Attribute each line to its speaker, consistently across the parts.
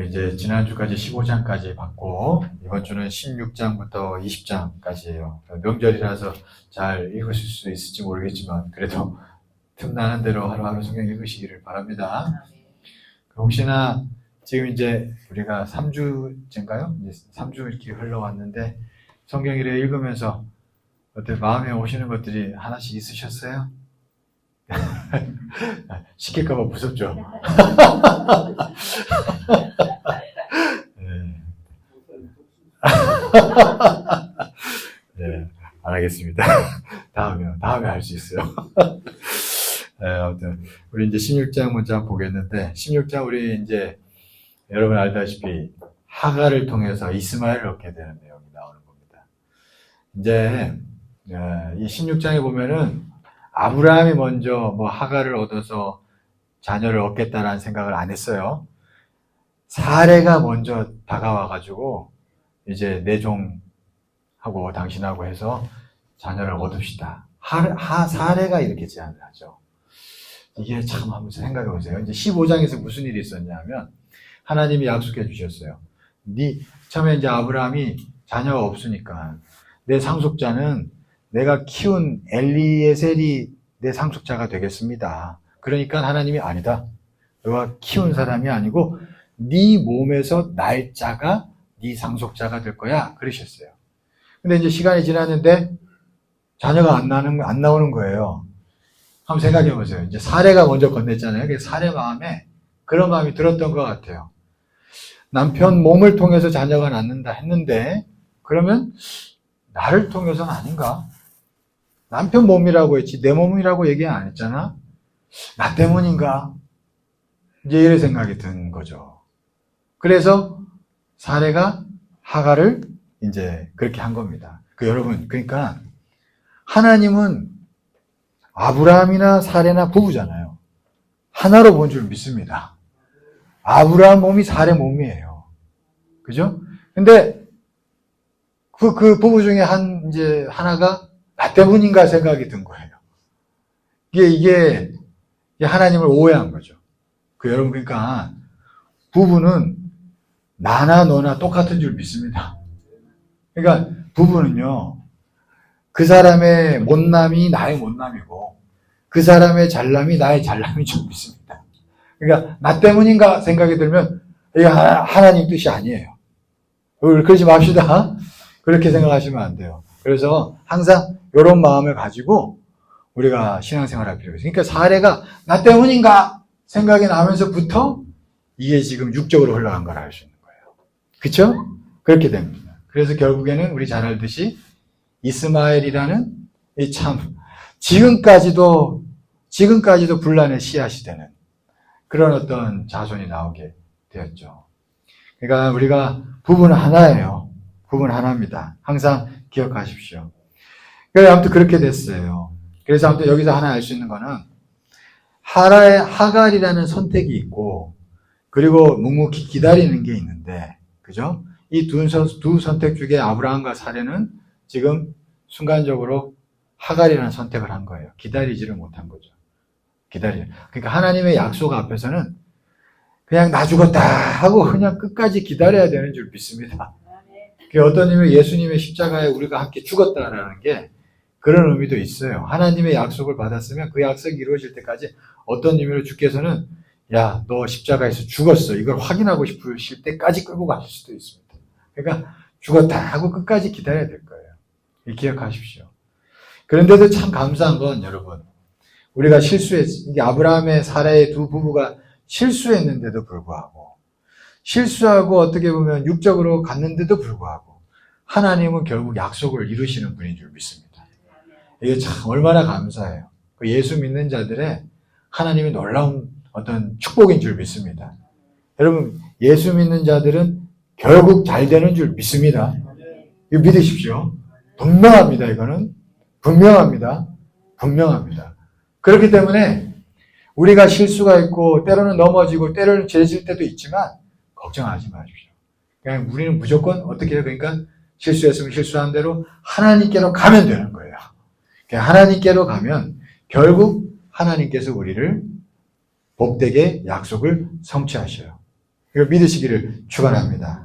Speaker 1: 우리 이제 지난주까지 15장까지 봤고, 이번 주는 16장부터 20장까지예요. 명절이라서 잘 읽으실 수 있을지 모르겠지만, 그래도 틈나는 대로 하루하루 성경 읽으시기를 바랍니다. 혹시나 지금 이제 우리가 3주째인가요? 이제 3주 이렇게 흘러왔는데, 성경을 읽으면서 어때 마음에 오시는 것들이 하나씩 있으셨어요? 시킬까봐 무섭죠? 네. 네, 안 하겠습니다. 다음에 할 수 있어요. 네, 아무튼, 우리 이제 16장 먼저 한번 보겠는데, 16장 우리 이제, 여러분 알다시피, 하갈을 통해서 이스마엘을 얻게 되는 내용이 나오는 겁니다. 이제, 이 16장에 보면은, 아브라함이 먼저 뭐 하갈을 얻어서 자녀를 얻겠다라는 생각을 안 했어요. 사레가 먼저 다가와가지고 이제 내 종하고 당신하고 해서 자녀를 얻읍시다. 사레가 이렇게 제안을 하죠. 이게 참 한번 생각해 보세요. 이제 15장에서 무슨 일이 있었냐면 하나님이 약속해 주셨어요. 처음에 이제 아브라함이 자녀가 없으니까 내 상속자는 내가 키운 엘리에셀이 내 상속자가 되겠습니다. 그러니까 하나님이 아니다. 너가 키운 사람이 아니고 네 몸에서 날 자가 네 상속자가 될 거야. 그러셨어요. 근데 이제 시간이 지났는데 자녀가 안 나오는 거예요. 한번 생각해 보세요. 이제 사레가 먼저 건넸잖아요. 그래서 사레 마음에 그런 마음이 들었던 것 같아요. 남편 몸을 통해서 자녀가 낳는다 했는데 그러면 나를 통해서는 아닌가? 남편 몸이라고 했지 내 몸이라고 얘기 안 했잖아? 나 때문인가? 이제 이런 생각이 든 거죠. 그래서 사레가 하갈을 이제 그렇게 한 겁니다. 여러분, 그러니까 하나님은 아브라함이나 사레나 부부잖아요. 하나로 본 줄 믿습니다. 아브라함 몸이 사레 몸이에요. 그죠? 근데 그 부부 중에 이제 하나가 나 때문인가 생각이 든 거예요. 이게 하나님을 오해한 거죠. 여러분, 그러니까 부부는 나나 너나 똑같은 줄 믿습니다. 그러니까 부부는요, 그 사람의 못남이 나의 못남이고, 그 사람의 잘남이 나의 잘남인 줄 믿습니다. 그러니까 나 때문인가 생각이 들면 이게 하나님 뜻이 아니에요. 그러지 맙시다. 그렇게 생각하시면 안 돼요. 그래서 항상 이런 마음을 가지고 우리가 신앙생활할 필요가 있어요. 그러니까 사례가 나 때문인가 생각이 나면서부터 이게 지금 육적으로 흘러간 걸 알 수 있는 거예요. 그렇죠? 그렇게 됩니다. 그래서 결국에는 우리 잘 알듯이 이스마엘이라는 이 참 지금까지도 분란의 씨앗이 되는 그런 어떤 자손이 나오게 되었죠. 그러니까 우리가 부부는 하나예요. 부부는 하나입니다. 항상 기억하십시오. 그래서 아무튼 그렇게 됐어요. 그래서 아무튼 여기서 하나 알 수 있는 거는 하갈이라는 선택이 있고 그리고 묵묵히 기다리는 게 있는데 그죠? 이 두 선택 중에 아브라함과 사레는 지금 순간적으로 하갈이라는 선택을 한 거예요. 기다리지를 못한 거죠. 그러니까 하나님의 약속 앞에서는 그냥 나 죽었다 하고 그냥 끝까지 기다려야 되는 줄 믿습니다. 어떤 의미 예수님의 십자가에 우리가 함께 죽었다라는 게 그런 의미도 있어요. 하나님의 약속을 받았으면 그 약속이 이루어질 때까지 어떤 의미로 주께서는 야, 너 십자가에서 죽었어. 이걸 확인하고 싶으실 때까지 끌고 가실 수도 있습니다. 그러니까 죽었다 하고 끝까지 기다려야 될 거예요. 기억하십시오. 그런데도 참 감사한 건 여러분, 우리가 이게 아브라함의 사라의 두 부부가 실수했는데도 불구하고 실수하고 어떻게 보면 육적으로 갔는데도 불구하고 하나님은 결국 약속을 이루시는 분인 줄 믿습니다. 이게 참 얼마나 감사해요. 예수 믿는 자들의 하나님이 놀라운 어떤 축복인 줄 믿습니다. 여러분, 예수 믿는 자들은 결국 잘 되는 줄 믿습니다. 이거 믿으십시오. 분명합니다. 이거는 분명합니다. 그렇기 때문에 우리가 실수가 있고 때로는 넘어지고 때로는 죄질 때도 있지만 걱정하지 마십시오. 그냥 우리는 무조건 어떻게 해요? 그러니까 실수했으면 실수한 대로 하나님께로 가면 되는 거예요. 하나님께로 가면 결국 하나님께서 우리를 복되게 약속을 성취하셔요. 이걸 믿으시기를 축원합니다.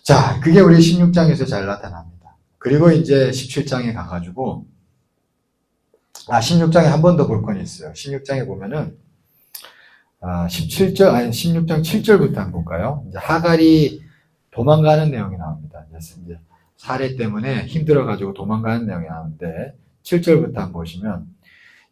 Speaker 1: 자, 그게 우리 16장에서 잘 나타납니다. 그리고 이제 17장에 가가지고 16장에 한 번 더 볼 건 있어요. 16장에 보면은 16장 7절부터 한번 볼까요? 이제 하갈이 도망가는 내용이 나옵니다. 이제 살해 때문에 힘들어가지고 도망가는 내용이 나오는데 7절부터 한번 보시면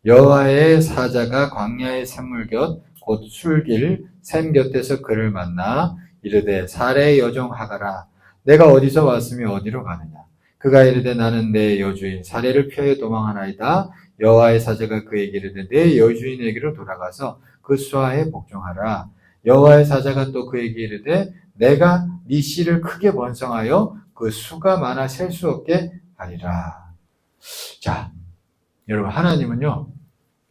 Speaker 1: 여호와의 사자가 광야의 샘물 곁 곧 술길 샘 곁에서 그를 만나 이르되 살해의 여종 하갈아 내가 어디서 왔으며 어디로 가느냐 그가 이르되 나는 내 여주인 살해를 피하여 도망하나이다 여호와의 사자가 그에게 이르되 내 여주인에게로 돌아가서 그 수하에 복종하라 여호와의 사자가 또 그에게 이르되 내가 네 씨를 크게 번성하여 그 수가 많아 셀 수 없게 하리라. 자, 여러분 하나님은요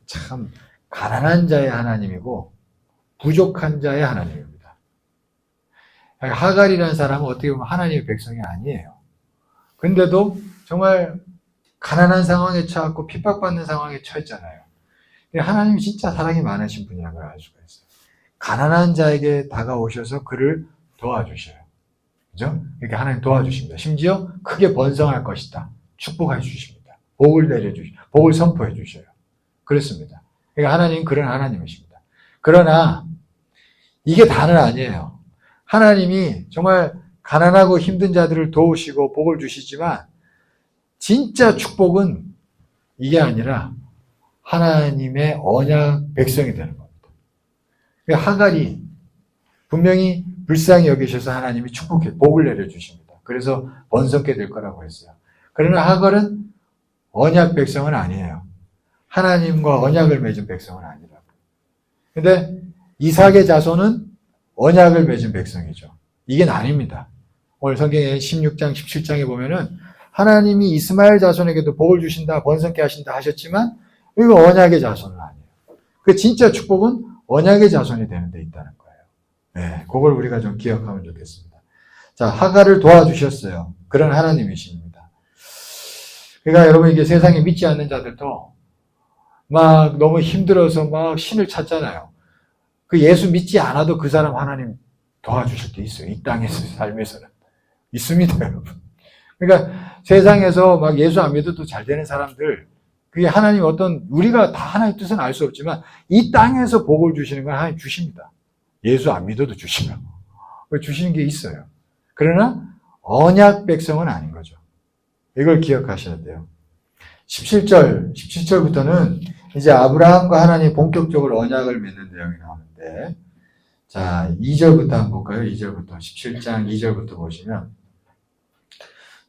Speaker 1: 참 가난한 자의 하나님이고 부족한 자의 하나님입니다. 하갈이라는 사람은 어떻게 보면 하나님의 백성이 아니에요. 근데도 정말 가난한 상황에 처했고 핍박받는 상황에 처했잖아요. 하나님이 진짜 사랑이 많으신 분이라는 걸 알 수가 있어요. 가난한 자에게 다가오셔서 그를 도와주셔요. 그죠? 이렇게 하나님 도와주십니다. 심지어 크게 번성할 것이다. 축복해 주십니다. 복을 내려주시고, 복을 선포해 주셔요. 그렇습니다. 그러니까 하나님은 그런 하나님이십니다. 그러나 이게 다는 아니에요. 하나님이 정말 가난하고 힘든 자들을 도우시고 복을 주시지만 진짜 축복은 이게 아니라 하나님의 언약 백성이 되는 겁니다. 그러니까 하갈이 분명히 불쌍히 여기셔서 하나님이 축복해 복을 내려주십니다. 그래서 번성케 될 거라고 했어요. 그러나 하갈은 언약 백성은 아니에요. 하나님과 언약을 맺은 백성은 아니라고. 근데 이삭의 자손은 언약을 맺은 백성이죠. 이게 아닙니다. 오늘 성경의 16장, 17장에 보면은 하나님이 이스마엘 자손에게도 복을 주신다, 번성케 하신다 하셨지만 이거 언약의 자손은 아니에요. 그 진짜 축복은 언약의 자손이 되는 데 있다는 거예요. 네, 그걸 우리가 좀 기억하면 좋겠습니다. 자, 하갈을 도와주셨어요. 그런 하나님이십니다. 그러니까 여러분 이게 세상에 믿지 않는 자들도 막 너무 힘들어서 막 신을 찾잖아요. 그 예수 믿지 않아도 그 사람 하나님 도와주실 때 있어요. 이 땅에서 삶에서는. 있습니다, 여러분. 그러니까 세상에서 막 예수 안 믿어도 잘 되는 사람들, 그게 하나님 어떤, 우리가 다 하나님의 뜻은 알 수 없지만 이 땅에서 복을 주시는 건 하나님 주십니다. 예수 안 믿어도 주시면. 주시는 게 있어요. 그러나 언약 백성은 아닌 거죠. 이걸 기억하셔야 돼요. 17절부터는 이제 아브라함과 하나님 본격적으로 언약을 맺는 내용이 나오는데, 자, 2절부터 한번 볼까요? 2절부터. 17장 2절부터 보시면,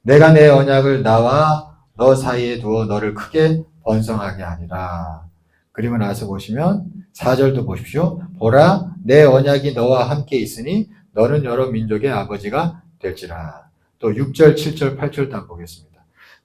Speaker 1: 내가 내 언약을 나와 너 사이에 두어 너를 크게 번성하게 하리라. 그리고 나서 보시면 4절도 보십시오. 보라, 내 언약이 너와 함께 있으니 너는 여러 민족의 아버지가 될지라. 또 6절, 7절, 8절도 한번 보겠습니다.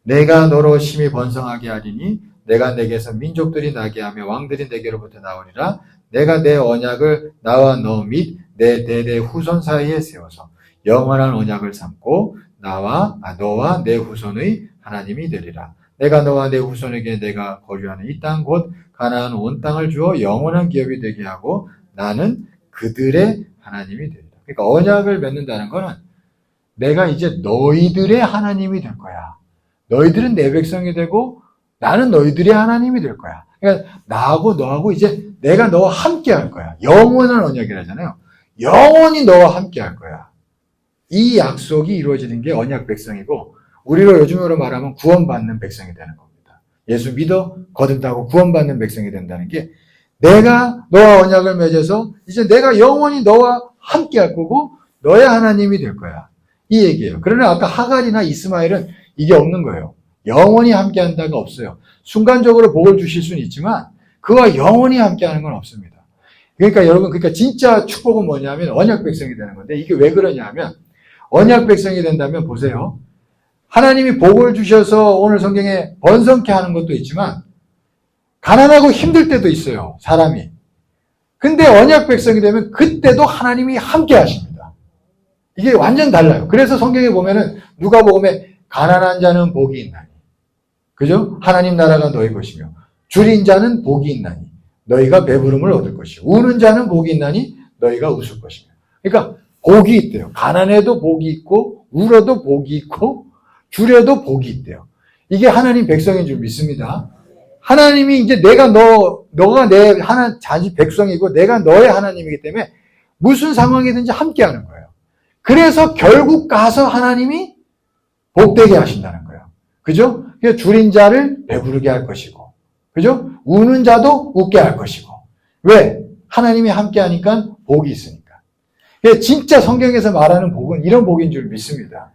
Speaker 1: 내가 너로 심히 번성하게 하리니 내가 내게서 민족들이 나게 하며 왕들이 내게로부터 나오리라. 내가 내 언약을 나와 너 및 내 대대 후손 사이에 세워서 영원한 언약을 삼고 너와 내 후손의 하나님이 되리라. 내가 너와 내 후손에게 내가 거류하는 이 땅 곧 가나안 온 땅을 주어 영원한 기업이 되게 하고 나는 그들의 하나님이 되리라. 그러니까 언약을 맺는다는 것은 내가 이제 너희들의 하나님이 될 거야. 너희들은 내 백성이 되고 나는 너희들의 하나님이 될 거야. 그러니까 나하고 너하고 이제 내가 너와 함께 할 거야. 영원한 언약이라잖아요. 영원히 너와 함께 할 거야. 이 약속이 이루어지는 게 언약 백성이고 우리로 요즘으로 말하면 구원받는 백성이 되는 겁니다. 예수 믿어 거듭나고 구원받는 백성이 된다는 게 내가 너와 언약을 맺어서 이제 내가 영원히 너와 함께 할 거고 너의 하나님이 될 거야. 이 얘기예요. 그러나 아까 하갈이나 이스마엘은 이게 없는 거예요. 영원히 함께 한다가 없어요. 순간적으로 복을 주실 수는 있지만 그와 영원히 함께 하는 건 없습니다. 그러니까 여러분, 그러니까 진짜 축복은 뭐냐면 언약 백성이 되는 건데 이게 왜 그러냐 하면 언약 백성이 된다면 보세요. 하나님이 복을 주셔서 오늘 성경에 번성케 하는 것도 있지만 가난하고 힘들 때도 있어요. 사람이. 근데 언약 백성이 되면 그때도 하나님이 함께 하십니다. 이게 완전 달라요. 그래서 성경에 보면은 누가복음에 가난한 자는 복이 있나니. 그죠? 하나님 나라가 너희 것이며 줄인 자는 복이 있나니 너희가 배부름을 얻을 것이요 우는 자는 복이 있나니 너희가 웃을 것이며. 그러니까 복이 있대요. 가난해도 복이 있고 울어도 복이 있고 줄여도 복이 있대요. 이게 하나님 백성인 줄 믿습니다. 하나님이 이제 너가 내 자기 백성이고 내가 너의 하나님이기 때문에 무슨 상황이든지 함께하는 거예요. 그래서 결국 가서 하나님이 복되게 하신다는 거예요. 그죠? 줄인 자를 배부르게 할 것이고, 그죠? 우는 자도 웃게 할 것이고. 왜? 하나님이 함께하니까 복이 있으니까. 진짜 성경에서 말하는 복은 이런 복인 줄 믿습니다.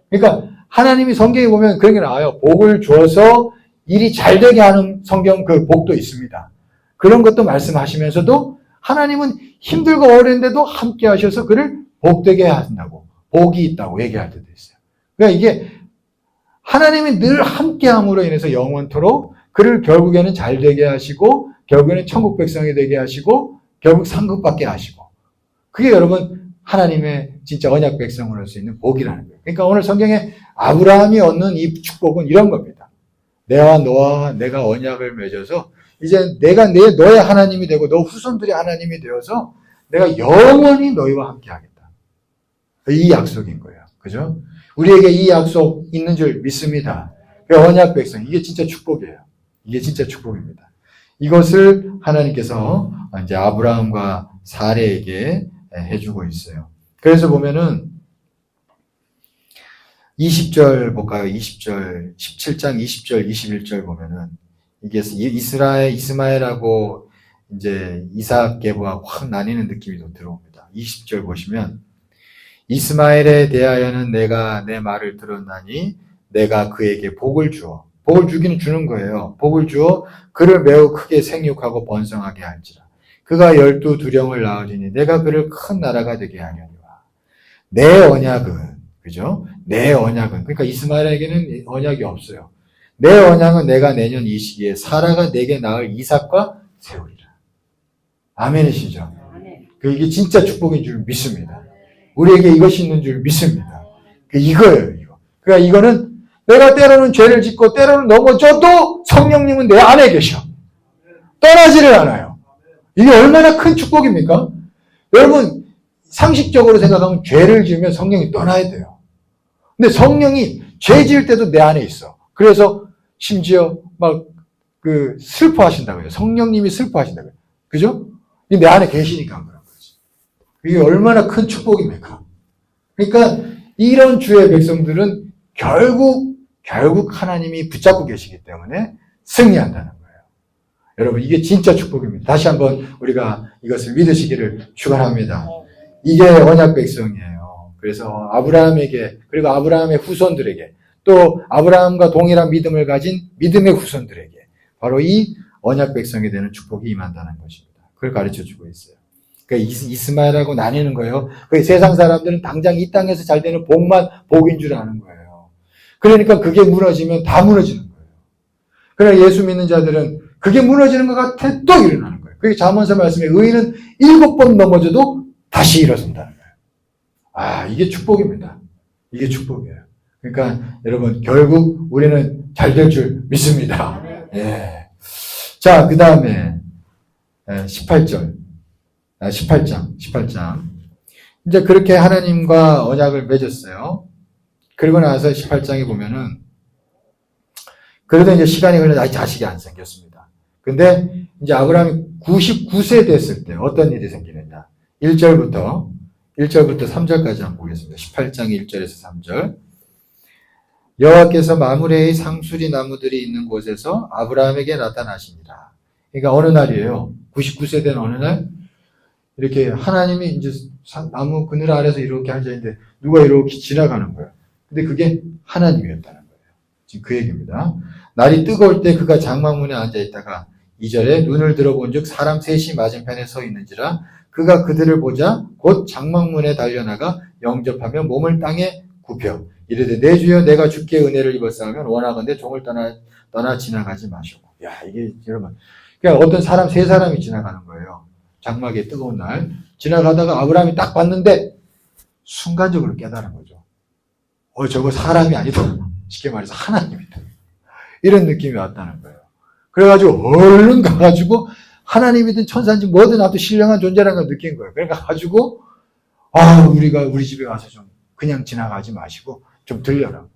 Speaker 1: 그러니까 하나님이 성경에 보면 그런 게 나와요. 복을 줘서 일이 잘 되게 하는 성경 그 복도 있습니다. 그런 것도 말씀하시면서도 하나님은 힘들고 어려운데도 함께 하셔서 그를 복되게 한다고, 복이 있다고 얘기할 때도 있어요. 그러니까 이게 하나님이 늘 함께함으로 인해서 영원토록 그를 결국에는 잘 되게 하시고 결국에는 천국 백성이 되게 하시고 결국 상급받게 하시고, 그게 여러분 하나님의 진짜 언약 백성으로 할 수 있는 복이라는 거예요. 그러니까 오늘 성경에 아브라함이 얻는 이 축복은 이런 겁니다. 너와 내가 언약을 맺어서 이제 내가 너의 하나님이 되고 너 후손들의 하나님이 되어서 내가 영원히 너희와 함께 하겠다. 이 약속인 거예요. 그죠? 우리에게 이 약속 있는 줄 믿습니다. 언약 백성, 이게 진짜 축복이에요. 이게 진짜 축복입니다. 이것을 하나님께서 이제 아브라함과 사레에게 해주고 있어요. 그래서 보면은 20절 볼까요? 20절, 17장 20절, 21절 보면은 이게 이스마엘하고 이제 이삭 계보가 확 나뉘는 느낌이 좀 들어옵니다. 20절 보시면 이스마엘에 대하여는 내가 내 말을 들었나니 내가 그에게 복을 주어, 복을 주기는 주는 거예요. 복을 주어 그를 매우 크게 생육하고 번성하게 할지라. 그가 12두령을 낳으리니 내가 그를 큰 나라가 되게 하려니와. 내 언약은, 그죠? 내 언약은, 그러니까 이스마엘에게는 언약이 없어요. 내 언약은 내가 내년 이 시기에 사라가 내게 낳을 이삭과 세우리라. 아멘이시죠? 이게 진짜 축복인 줄 믿습니다. 우리에게 이것이 있는 줄 믿습니다. 이거예요, 이거. 그러니까 이거는 내가 때로는 죄를 짓고 때로는 넘어져도 성령님은 내 안에 계셔. 떠나지를 않아요. 이게 얼마나 큰 축복입니까? 여러분, 상식적으로 생각하면 죄를 지으면 성령이 떠나야 돼요. 근데 성령이 죄 지을 때도 내 안에 있어. 그래서 심지어 슬퍼하신다고요. 성령님이 슬퍼하신다고요. 그죠? 내 안에 계시니까 그런 거지. 이게 얼마나 큰 축복입니까? 그러니까 이런 주의 백성들은 결국 하나님이 붙잡고 계시기 때문에 승리한다는 거예요. 여러분, 이게 진짜 축복입니다. 다시 한번 우리가 이것을 믿으시기를 축원합니다. 이게 언약 백성이에요. 그래서 아브라함에게, 그리고 아브라함의 후손들에게, 또 아브라함과 동일한 믿음을 가진 믿음의 후손들에게 바로 이 언약 백성이 되는 축복이 임한다는 것입니다. 그걸 가르쳐주고 있어요. 그러니까 이스마엘하고 나뉘는 거예요. 세상 사람들은 당장 이 땅에서 잘 되는 복만 복인 줄 아는 거예요. 그러니까 그게 무너지면 다 무너지는 거예요. 그러나 예수 믿는 자들은 그게 무너지는 것 같아 또 일어나는 거예요. 그게 잠언서 말씀에 의인은 7번 넘어져도 다시 일어선다는 거예요. 이게 축복입니다. 이게 축복이에요. 그러니까 여러분, 결국 우리는 잘 될 줄 믿습니다. 예. 자, 그 다음에 18장. 이제 그렇게 하나님과 언약을 맺었어요. 그리고 나서 18장에 보면은, 그래도 이제 시간이 흘러서 아직 자식이 안 생겼습니다. 근데 이제 아브라함이 99세 됐을 때 어떤 일이 생기느냐. 1절부터 3절까지 한번 보겠습니다. 18장 1절에서 3절. 여호와께서 마므레의 상수리 나무들이 있는 곳에서 아브라함에게 나타나시니라. 그러니까 어느 날이에요. 99세 된 어느 날, 이렇게 하나님이 이제 나무 그늘 아래서 이렇게 앉아있는데 누가 이렇게 지나가는 거예요. 근데 그게 하나님이었다는 거예요. 지금 그 얘기입니다. 날이 뜨거울 때 그가 장막문에 앉아있다가 2절에 눈을 들어본 즉 사람 셋이 맞은편에 서 있는지라 그가 그들을 보자 곧 장막문에 달려나가 영접하며 몸을 땅에 굽혀 이르되 내 주여 내가 주께 은혜를 입었사오면 원하건대 종을 떠나 지나가지 마시고. 야, 이게 여러분, 그러니까 어떤 세 사람이 지나가는 거예요. 장막의 뜨거운 날 지나가다가 아브라함이 딱 봤는데 순간적으로 깨달은 거죠. 저거 사람이 아니다. 쉽게 말해서 하나님이다. 이런 느낌이 왔다는 거예요. 그래가지고 얼른 가가지고 하나님이든 천사인지 뭐든 나도 신령한 존재라는 걸 느낀 거예요. 그러니까 가지고 우리가 우리 집에 가서 좀 그냥 지나가지 마시고 좀 들려라.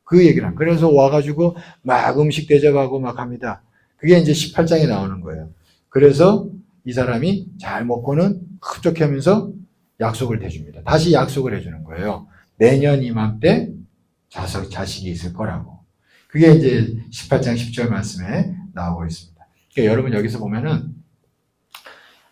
Speaker 1: 그 얘기를 한. 그래서 와가지고 막 음식 대접하고 막 합니다. 그게 이제 18장에 나오는 거예요. 그래서 이 사람이 잘 먹고는 흡족해하면서 약속을 해줍니다. 다시 약속을 해주는 거예요. 내년 이맘때 자식이 있을 거라고. 그게 이제 18장 10절 말씀에 나오고 있습니다. 그러니까 여러분 여기서 보면은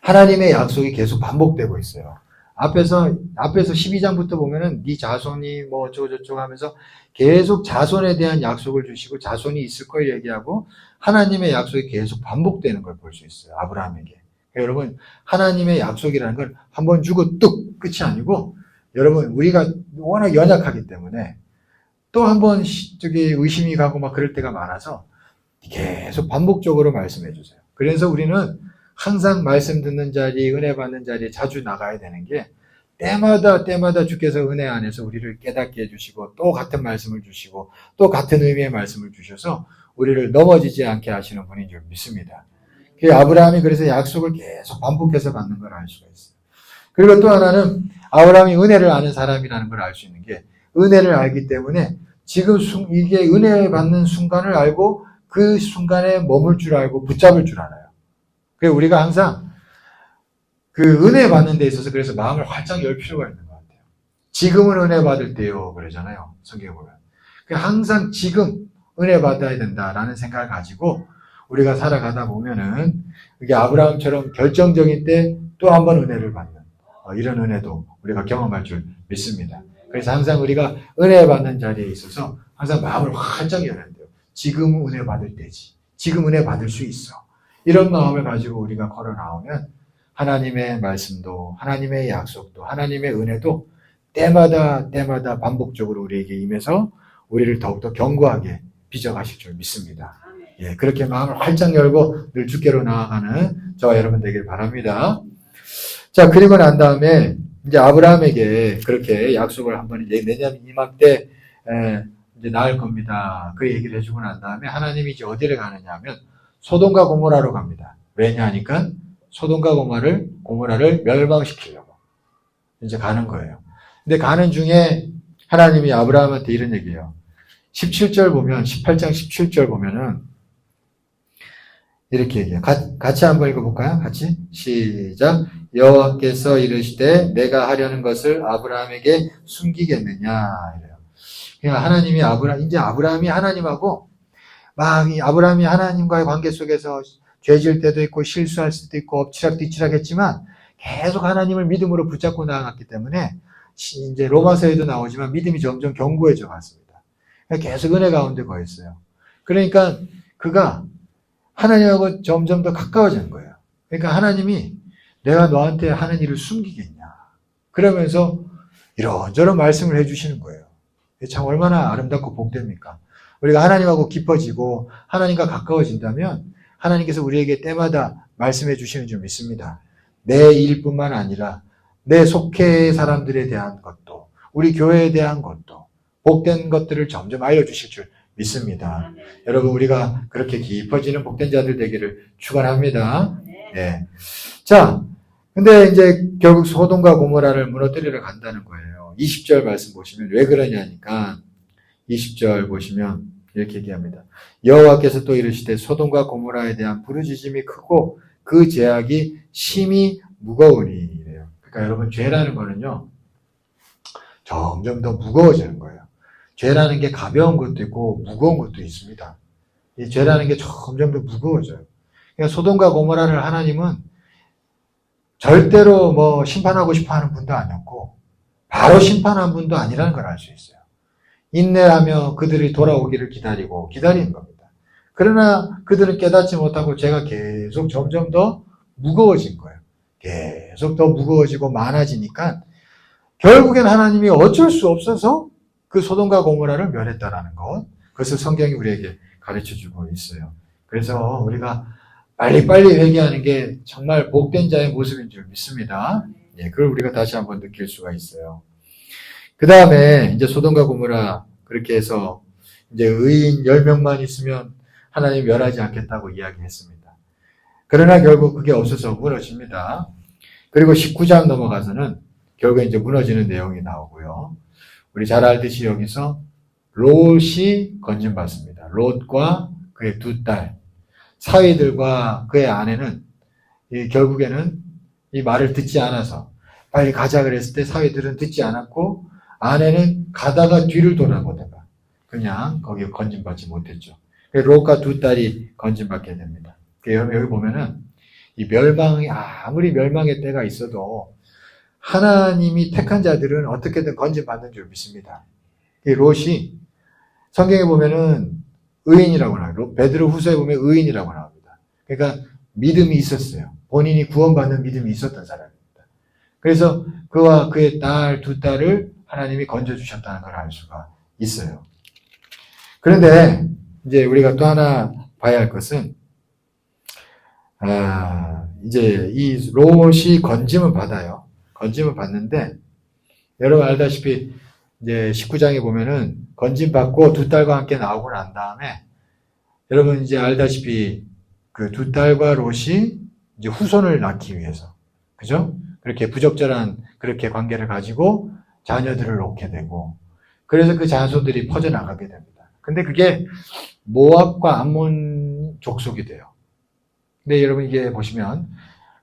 Speaker 1: 하나님의 약속이 계속 반복되고 있어요. 앞에서 12장부터 보면은 네 자손이 뭐 어쩌고저쩌고 하면서 계속 자손에 대한 약속을 주시고 자손이 있을 걸 얘기하고 하나님의 약속이 계속 반복되는 걸 볼 수 있어요. 아브라함에게. 그러니까 여러분 하나님의 약속이라는 건 한 번 주고 뚝 끝이 아니고 여러분 우리가 워낙 연약하기 때문에 또 한 번 의심이 가고 막 그럴 때가 많아서 계속 반복적으로 말씀해 주세요. 그래서 우리는 항상 말씀 듣는 자리, 은혜 받는 자리에 자주 나가야 되는 게 때마다 주께서 은혜 안에서 우리를 깨닫게 해주시고 또 같은 말씀을 주시고 또 같은 의미의 말씀을 주셔서 우리를 넘어지지 않게 하시는 분인 줄 믿습니다. 아브라함이 그래서 약속을 계속 반복해서 받는 걸 알 수가 있어요. 그리고 또 하나는 아브라함이 은혜를 아는 사람이라는 걸 알 수 있는 게 은혜를 알기 때문에 지금 이게 은혜 받는 순간을 알고 그 순간에 머물 줄 알고 붙잡을 줄 알아요. 그래서 우리가 항상 그 은혜 받는 데 있어서 그래서 마음을 활짝 열 필요가 있는 것 같아요. 지금은 은혜 받을 때요 그러잖아요. 성경에 보면. 항상 지금 은혜 받아야 된다라는 생각을 가지고 우리가 살아가다 보면은 이게 아브라함처럼 결정적인 때 또 한 번 은혜를 받는 이런 은혜도 우리가 경험할 줄 믿습니다. 그래서 항상 우리가 은혜 받는 자리에 있어서 항상 마음을 활짝 열어야 돼요. 지금 은혜 받을 때지. 지금 은혜 받을 수 있어. 이런 마음을 가지고 우리가 걸어 나오면 하나님의 말씀도 하나님의 약속도 하나님의 은혜도 때마다 반복적으로 우리에게 임해서 우리를 더욱더 견고하게 빚어가실 줄 믿습니다. 예, 그렇게 마음을 활짝 열고 늘 주께로 나아가는 저와 여러분 되길 바랍니다. 자, 그리고 난 다음에 이제 아브라함에게 그렇게 약속을 한번 이제 내년 이맘때 이제 낳을 겁니다. 그 얘기를 해주고 난 다음에 하나님이 이제 어디를 가느냐 하면 소돔과 고모라로 갑니다. 왜냐 하니까 소돔과 고모라를 멸망시키려고 이제 가는 거예요. 근데 가는 중에 하나님이 아브라함한테 이런 얘기해요. 17절 보면 18장 17절 보면은 이렇게 얘기해요. 같이 한번 읽어볼까요? 같이 시작. 여호와께서 이르시되 내가 하려는 것을 아브라함에게 숨기겠느냐 이래요. 그러니까 하나님이 이제 아브라함이 하나님하고 막 이 아브라함이 하나님과의 관계 속에서 죄질 때도 있고 실수할 수도 있고 엎치락뒤치락 했지만 계속 하나님을 믿음으로 붙잡고 나아갔기 때문에 이제 로마서에도 나오지만 믿음이 점점 견고해져 갔습니다. 계속 은혜 가운데 거했어요. 그러니까 그가 하나님하고 점점 더 가까워지는 거예요. 그러니까 하나님이 내가 너한테 하는 일을 숨기겠냐. 그러면서 이런저런 말씀을 해주시는 거예요. 참 얼마나 아름답고 복됩니까? 우리가 하나님하고 깊어지고 하나님과 가까워진다면 하나님께서 우리에게 때마다 말씀해 주시는 줄 믿습니다. 내 일뿐만 아니라 내 속해 사람들에 대한 것도 우리 교회에 대한 것도 복된 것들을 점점 알려주실 줄 믿습니다. 여러분 우리가 그렇게 깊어지는 복된 자들 되기를 축원합니다. 네. 자, 근데 이제 결국 소돔과 고모라를 무너뜨리러 간다는 거예요. 20절 말씀 보시면 왜 그러냐니까 20절 보시면 이렇게 얘기합니다. 여호와께서 또 이르시되 소돔과 고모라에 대한 부르짖음이 크고 그 죄악이 심히 무거우니 이래요. 그러니까 여러분 죄라는 거는요 점점 더 무거워지는 거예요. 죄라는 게 가벼운 것도 있고 무거운 것도 있습니다. 이 죄라는 게 점점 더 무거워져요. 그러니까 소돔과 고모라를 하나님은 절대로 뭐 심판하고 싶어 하는 분도 아니었고 바로 심판한 분도 아니라는 걸 알 수 있어요. 인내하며 그들이 돌아오기를 기다리는 겁니다. 그러나 그들은 깨닫지 못하고 죄가 계속 점점 더 무거워진 거예요. 계속 더 무거워지고 많아지니까 결국엔 하나님이 어쩔 수 없어서 그 소돔과 고모라를 멸했다라는 것, 그것을 성경이 우리에게 가르쳐주고 있어요. 그래서 우리가 빨리빨리 회개하는 게 정말 복된 자의 모습인 줄 믿습니다. 예, 그걸 우리가 다시 한번 느낄 수가 있어요. 그 다음에 이제 소돔과 고모라 그렇게 해서 이제 의인 10명만 있으면 하나님 멸하지 않겠다고 이야기했습니다. 그러나 결국 그게 없어서 무너집니다. 그리고 19장 넘어가서는 결국에 이제 무너지는 내용이 나오고요. 우리 잘 알듯이 여기서 롯이 건진받습니다. 롯과 그의 두 딸, 사위들과 그의 아내는 결국에는 이 말을 듣지 않아서 빨리 가자 그랬을 때 사위들은 듣지 않았고 아내는 가다가 뒤를 돌아보다가 그냥 거기에 건진받지 못했죠. 롯과 두 딸이 건진받게 됩니다. 여기 보면은 이 멸망이 아무리 멸망의 때가 있어도 하나님이 택한 자들은 어떻게든 건진받는 줄 믿습니다. 이 롯이 성경에 보면은 의인이라고 나와요. 베드로 후서에 보면 의인이라고 나옵니다. 그러니까 믿음이 있었어요. 본인이 구원받는 믿음이 있었던 사람입니다. 그래서 그와 그의 딸, 두 딸을 하나님이 건져주셨다는 걸 알 수가 있어요. 그런데 이제 우리가 또 하나 봐야 할 것은 이제 이 롯이 건짐을 받아요. 건짐을 받는데 여러분 알다시피 이제 19장에 보면은 건짐 받고 두 딸과 함께 나오고 난 다음에 여러분 이제 알다시피 그 두 딸과 롯이 이제 후손을 낳기 위해서 그죠? 그렇게 부적절한 그렇게 관계를 가지고 자녀들을 놓게 되고 그래서 그 자손들이 퍼져나가게 됩니다. 근데 그게 모압과 암몬 족속이 돼요. 근데 여러분 이게 보시면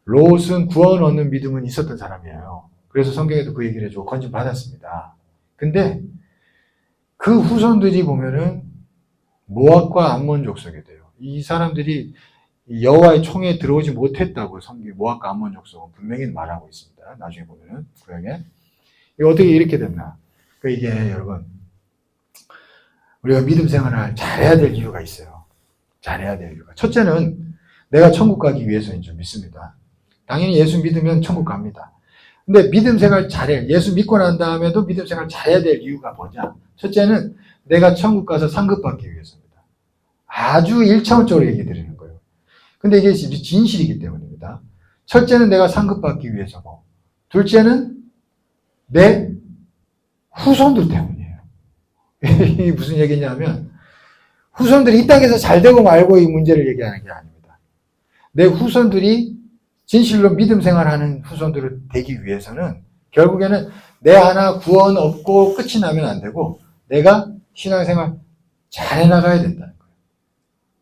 Speaker 1: 롯은 구원 얻는 믿음은 있었던 사람이에요. 그래서 성경에도 그 얘기를 해주고 건진 받았습니다. 근데 그 후손들이 보면은 모압과 암몬 족속이 돼요. 이 사람들이 여호와의 총에 들어오지 못했다고 성경 모압과 암몬 족속은 분명히 말하고 있습니다. 나중에 보면은 구약에 이거 어떻게 이렇게 됐나? 이게 여러분 우리가 믿음 생활을 잘해야 될 이유가 있어요. 잘해야 될 이유가. 첫째는 내가 천국 가기 위해서인 줄 믿습니다. 당연히 예수 믿으면 천국 갑니다. 근데 믿음 생활 잘해. 예수 믿고 난 다음에도 믿음 생활 잘해야 될 이유가 뭐냐? 첫째는 내가 천국 가서 상급 받기 위해서입니다. 아주 1차원적으로 얘기 드리는 거예요. 근데 이게 진실이기 때문입니다. 첫째는 내가 상급 받기 위해서고, 둘째는 내 후손들 때문이에요. 이게 무슨 얘기냐면, 후손들이 이 땅에서 잘 되고 말고 이 문제를 얘기하는 게 아닙니다. 내 후손들이 진실로 믿음 생활하는 후손들을 되기 위해서는 결국에는 내 하나 구원 없고 끝이 나면 안 되고 내가 신앙생활 잘 해나가야 된다는 거예요.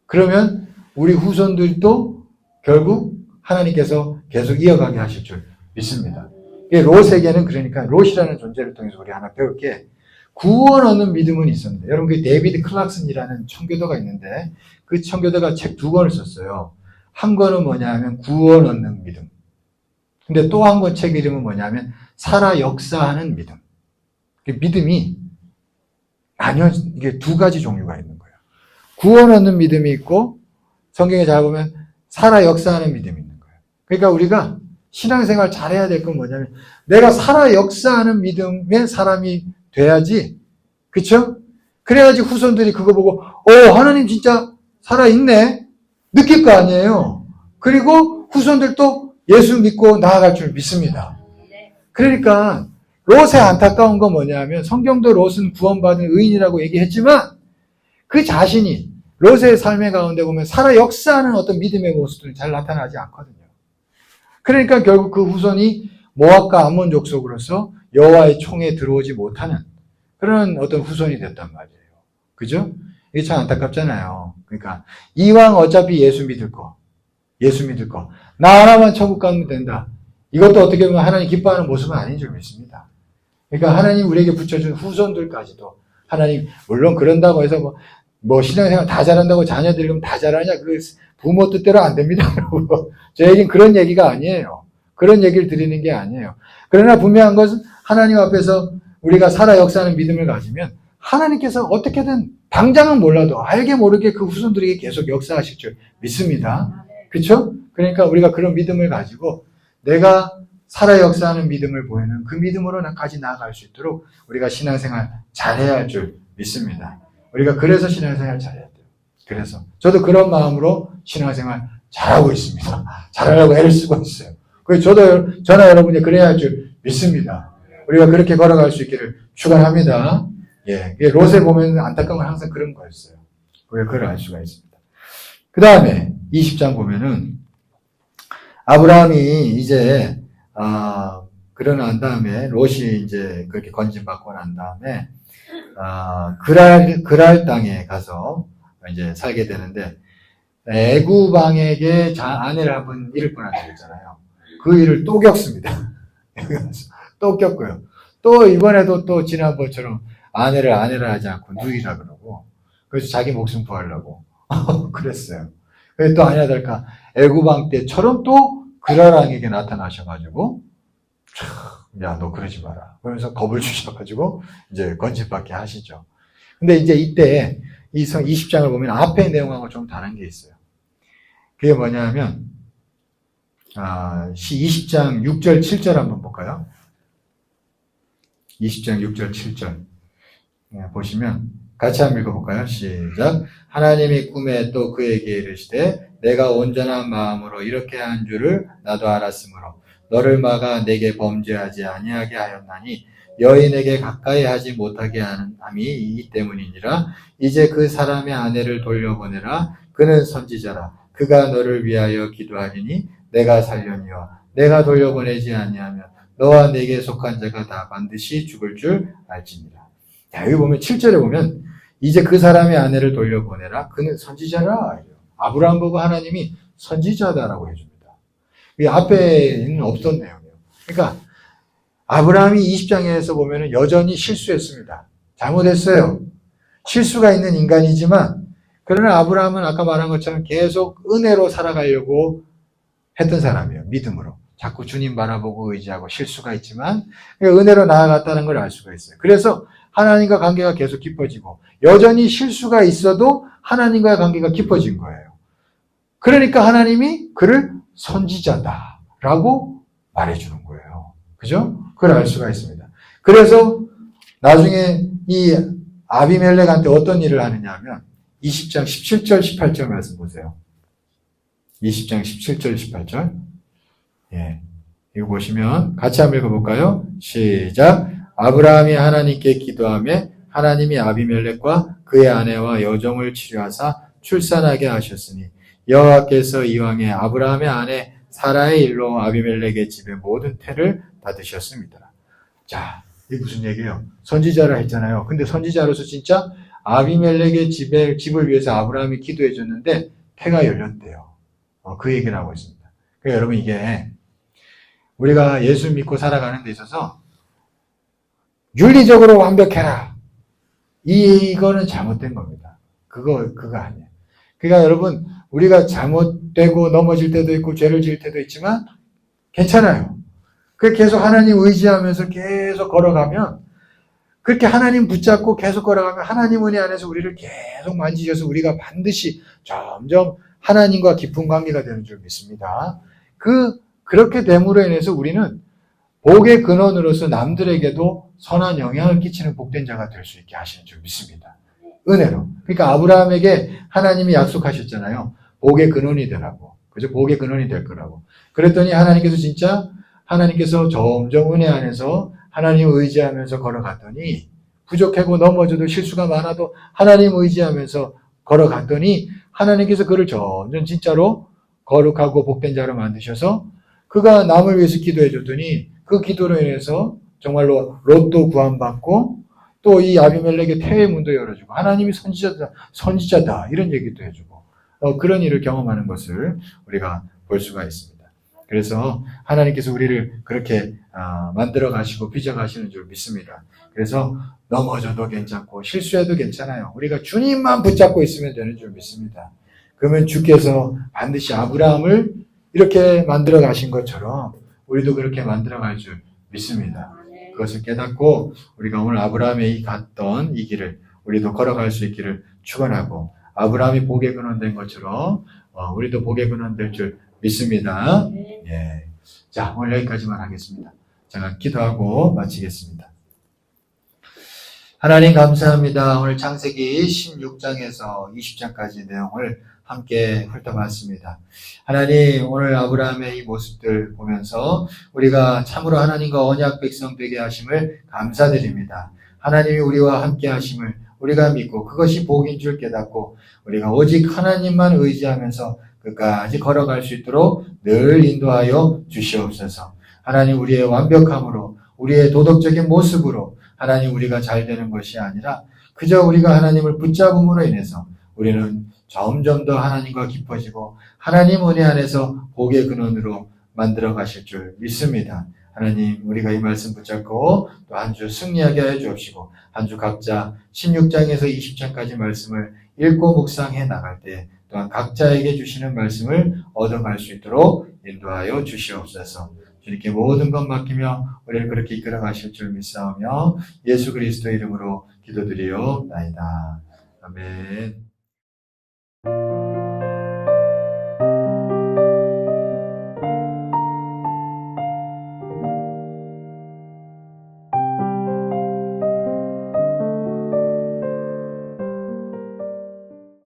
Speaker 1: 그러면 우리 후손들도 결국 하나님께서 계속 이어가게 하실 줄 믿습니다. 롯에게는 그러니까 롯이라는 존재를 통해서 우리 하나 배울 게 구원 얻는 믿음은 있었는데 여러분 그 데이비드 클락슨이라는 청교도가 있는데 그 청교도가 책 2권을 썼어요. 한 권은 뭐냐면 구원 얻는 믿음. 근데 또 한 권 책 이름은 뭐냐면 살아 역사하는 믿음. 믿음이 아니요 이게 두 가지 종류가 있는 거예요. 구원 얻는 믿음이 있고 성경에 잘 보면 살아 역사하는 믿음이 있는 거예요. 그러니까 우리가 신앙생활 잘해야 될 건 뭐냐면 내가 살아 역사하는 믿음의 사람이 돼야지. 그쵸? 그래야지 후손들이 그거 보고 하나님 진짜 살아있네. 느낄 거 아니에요. 그리고 후손들도 예수 믿고 나아갈 줄 믿습니다. 그러니까 롯의 안타까운 건 뭐냐면 성경도 롯은 구원받은 의인이라고 얘기했지만 그 자신이 롯의 삶의 가운데 보면 살아 역사하는 어떤 믿음의 모습들이 잘 나타나지 않거든요. 그러니까 결국 그 후손이 모압과 암몬 족속으로서 여호와의 총에 들어오지 못하는 그런 어떤 후손이 됐단 말이에요. 그죠? 이게 참 안타깝잖아요. 그러니까 이왕 어차피 예수 믿을 거 나 하나만 천국 가면 된다. 이것도 어떻게 보면 하나님 기뻐하는 모습은 아닌 줄 믿습니다. 그러니까 하나님 우리에게 붙여준 후손들까지도 하나님 물론 그런다고 해서 뭐 신앙생활 다 잘한다고 자녀들이 그럼 다 잘하냐? 그 부모 뜻대로 안 됩니다. 저 얘기는 그런 얘기가 아니에요. 그런 얘기를 드리는 게 아니에요. 그러나 분명한 것은 하나님 앞에서 우리가 살아 역사하는 믿음을 가지면 하나님께서 어떻게든 당장은 몰라도 알게 모르게 그 후손들에게 계속 역사하실 줄 믿습니다. 그렇죠? 그러니까 우리가 그런 믿음을 가지고 내가 살아 역사하는 믿음을 보이는 그 믿음으로까지 나아갈 수 있도록 우리가 신앙생활 잘해야 할 줄 믿습니다. 우리가 그래서 신앙생활 잘해야 돼요. 그래서 저도 그런 마음으로 신앙생활 잘하고 있습니다. 잘하려고 애를 쓰고 있어요. 그래서 저나 여러분이 그래야 할 줄 믿습니다. 우리가 그렇게 걸어갈 수 있기를 축원합니다. 예, 롯에 보면 안타까운 건 항상 그런 거였어요. 우리가 그걸 알 수가 있습니다. 그 다음에 20장 보면은 아브라함이 이제, 그러고 난 다음에, 롯이 이제 그렇게 건진받고 난 다음에, 그랄 땅에 가서 이제 살게 되는데, 애굽왕에게 아내를 한 번 잃을 뻔하게 됐잖아요. 그 일을 또 겪습니다. 또 겪고요. 또 이번에도 또 지난번처럼 아내를 하지 않고 누이라 그러고, 그래서 자기 목숨 구하려고 그랬어요. 그래서 또 아니야 될까? 애굽왕 때처럼 또 그랄왕에게 나타나셔가지고, 야, 너 그러지 마라. 그러면서 겁을 주셔가지고 이제 건진받게 하시죠. 근데 이제 이때 이 20장을 보면 앞에 내용하고 좀 다른 게 있어요. 그게 뭐냐면 20장 6절 7절 한번 볼까요? 20장 6절 7절 보시면 같이 한번 읽어볼까요? 시작. 하나님이 꿈에 또 그에게 이르시되 내가 온전한 마음으로 이렇게 한 줄을 나도 알았으므로 너를 막아 내게 범죄하지 아니하게 하였나니 여인에게 가까이 하지 못하게 함이 이 때문이니라. 이제 그 사람의 아내를 돌려보내라. 그는 선지자라. 그가 너를 위하여 기도하리니 내가 살려니와 내가 돌려보내지 아니하면 너와 내게 속한 자가 다 반드시 죽을 줄 알지니라. 자, 여기 보면 7절에 보면 이제 그 사람의 아내를 돌려보내라. 그는 선지자라. 아브라함 보고 하나님이 선지자다라고 해줍니다. 이 앞에는 없던 내용이에요. 그러니까 아브라함이 20장에서 보면 여전히 실수했습니다. 잘못했어요. 실수가 있는 인간이지만 그러나 아브라함은 아까 말한 것처럼 계속 은혜로 살아가려고 했던 사람이에요. 믿음으로. 자꾸 주님 바라보고 의지하고 실수가 있지만 은혜로 나아갔다는 걸 알 수가 있어요. 그래서 하나님과 관계가 계속 깊어지고 여전히 실수가 있어도 하나님과의 관계가 깊어진 거예요. 그러니까 하나님이 그를 선지자다라고 말해주는 거예요. 그죠? 그걸 알 수가 있습니다. 그래서 나중에 이 아비멜렉한테 어떤 일을 하느냐 하면 20장 17절 18절 말씀 보세요. 20장 17절 18절 예, 이거 보시면 같이 한번 읽어볼까요? 시작. 아브라함이 하나님께 기도하며 하나님이 아비멜렉과 그의 아내와 여종을 치료하사 출산하게 하셨으니 여호와께서 이왕에 아브라함의 아내 사라의 일로 아비멜렉의 집에 모든 태를 닫으셨습니다. 자, 이게 무슨 얘기예요? 선지자라 했잖아요. 근데 선지자로서 진짜 아비멜렉의 집을 위해서 아브라함이 기도해 줬는데 태가 열렸대요. 그 얘기를 하고 있습니다. 그러니까 여러분 이게 우리가 예수 믿고 살아가는 데 있어서 윤리적으로 완벽해라. 이거는 잘못된 겁니다. 그거 아니에요. 그러니까 여러분 우리가 잘못되고 넘어질 때도 있고 죄를 지을 때도 있지만 괜찮아요. 그 계속 하나님 의지하면서 계속 걸어가면 그렇게 하나님 붙잡고 계속 걸어가면 하나님 은혜 안에서 우리를 계속 만지셔서 우리가 반드시 점점 하나님과 깊은 관계가 되는 줄 믿습니다. 그렇게 됨으로 인해서 우리는 복의 근원으로서 남들에게도 선한 영향을 끼치는 복된 자가 될 수 있게 하시는 줄 믿습니다. 은혜로. 그러니까 아브라함에게 하나님이 약속하셨잖아요. 복의 근원이 되라고. 그죠? 복의 근원이 될 거라고. 그랬더니 하나님께서 점점 은혜 안에서 하나님 의지하면서 걸어갔더니 부족하고 넘어져도 실수가 많아도 하나님 의지하면서 걸어갔더니 하나님께서 그를 점점 진짜로 거룩하고 복된 자로 만드셔서 그가 남을 위해서 기도해 줬더니 그 기도로 인해서 정말로 롯도 구원받고 또 이 아비멜렉의 태의 문도 열어주고 하나님이 선지자다 이런 얘기도 해주고 그런 일을 경험하는 것을 우리가 볼 수가 있습니다. 그래서 하나님께서 우리를 그렇게 만들어 가시고 빚어 가시는 줄 믿습니다. 그래서 넘어져도 괜찮고 실수해도 괜찮아요. 우리가 주님만 붙잡고 있으면 되는 줄 믿습니다. 그러면 주께서 반드시 아브라함을 이렇게 만들어 가신 것처럼 우리도 그렇게 만들어 갈 줄 믿습니다. 그것을 깨닫고 우리가 오늘 아브라함이 갔던 이 길을 우리도 걸어갈 수 있기를 축원하고 아브라함이 복의 근원 된 것처럼 우리도 복의 근원 될 줄 믿습니다. 예. 자, 오늘 여기까지만 하겠습니다. 제가 기도하고 마치겠습니다. 하나님 감사합니다. 오늘 창세기 16장에서 20장까지 내용을 함께 훑어봤습니다. 하나님, 오늘 아브라함의 이 모습들 보면서 우리가 참으로 하나님과 언약 백성 되게 하심을 감사드립니다. 하나님이 우리와 함께 하심을 우리가 믿고 그것이 복인 줄 깨닫고 우리가 오직 하나님만 의지하면서 그 끝까지 걸어갈 수 있도록 늘 인도하여 주시옵소서. 하나님, 우리의 완벽함으로, 우리의 도덕적인 모습으로 하나님 우리가 잘 되는 것이 아니라 그저 우리가 하나님을 붙잡음으로 인해서 우리는 점점 더 하나님과 깊어지고 하나님 은혜 안에서 복의 근원으로 만들어 가실 줄 믿습니다. 하나님, 우리가 이 말씀 붙잡고 또 한 주 승리하게 하여 주옵시고, 한 주 각자 16장에서 20장까지 말씀을 읽고 묵상해 나갈 때 또한 각자에게 주시는 말씀을 얻어갈 수 있도록 인도하여 주시옵소서. 주님께 모든 것 맡기며 우리를 그렇게 이끌어 가실 줄 믿사오며 예수 그리스도의 이름으로 기도드리옵나이다. 아멘.